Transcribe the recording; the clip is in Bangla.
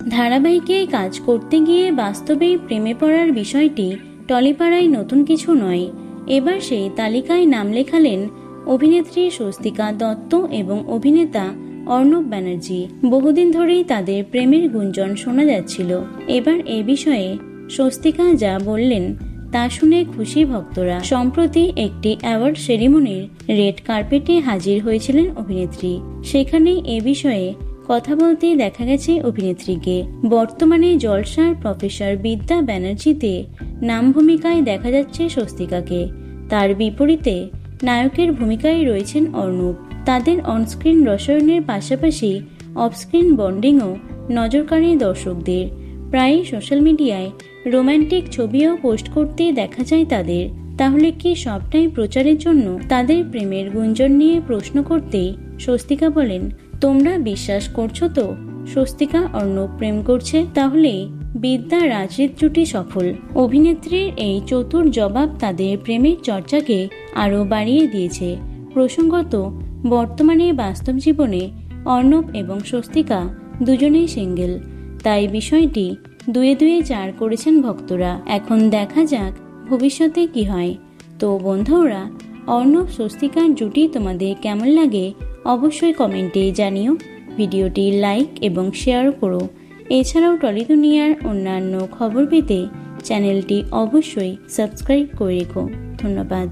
ধারাবাহিকে কাজ করতে গিয়ে বাস্তবেই প্রেমে পড়ার বিষয়টি টলিপাড়ায় নতুন কিছু নয়। এবার সেই তালিকায় নাম লেখালেন অভিনেত্রী স্বস্তিকা দত্ত এবং অভিনেতা অর্ণব ব্যানার্জি। বহুদিন ধরেই তাদের প্রেমের গুঞ্জন শোনা যাচ্ছিল। এবার এ বিষয়ে স্বস্তিকা যা বললেন তা শুনে খুশি ভক্তরা। সম্প্রতি একটি অ্যাওয়ার্ড সেরিমনির রেড কার্পেটে হাজির হয়েছিলেন অভিনেত্রী। সেখানেই এ বিষয়ে কথা বলতে দেখা গেছে অভিনেত্রীকে। বর্তমানে জলসার প্রফেসর বিদ্যা ব্যানার্জিতে নাম ভূমিকায় দেখা যাচ্ছে স্বস্তিকাকে। তার বিপরীতে নায়কের ভূমিকায় রয়েছেন অর্ণব। তাদের অনস্ক্রিন রসায়নের পাশাপাশি অফস্ক্রিন বন্ডিংও নজর কাড়ে দর্শকদের। প্রায়ই সোশ্যাল মিডিয়ায় রোম্যান্টিক ছবিও পোস্ট করতে দেখা যায় তাদের। তাহলে কি সবটাই প্রচারের জন্য? তাদের প্রেমের গুঞ্জন নিয়ে প্রশ্ন করতেই স্বস্তিকা বলেন, তোমরা বিশ্বাস করছো তো স্বস্তিকা অর্ণব প্রেম করছে? তাহলে বিদ্যা রাজরিত জুটি সফল। অভিনেত্রীর এই চতুর জবাব তাদের প্রেমের চর্চাকে আরও বাড়িয়ে দিয়েছে। প্রসঙ্গত, বর্তমানে বাস্তব জীবনে অর্ণব এবং স্বস্তিকা দুজনেই সিঙ্গেল। তাই বিষয়টি দুয়ে দুয়ে চার করেছেন ভক্তরা। এখন দেখা যাক ভবিষ্যতে কি হয়। তো বন্ধুরা, অর্ণব স্বস্তিকার জুটি তোমাদের কেমন লাগে অবশ্যই কমেন্টে জানিও। ভিডিওটি লাইক এবং শেয়ার করো। এছাড়াও টলি দুনিয়ার অন্যান্য খবর পেতে চ্যানেলটি অবশ্যই সাবস্ক্রাইব করে রেখো। ধন্যবাদ।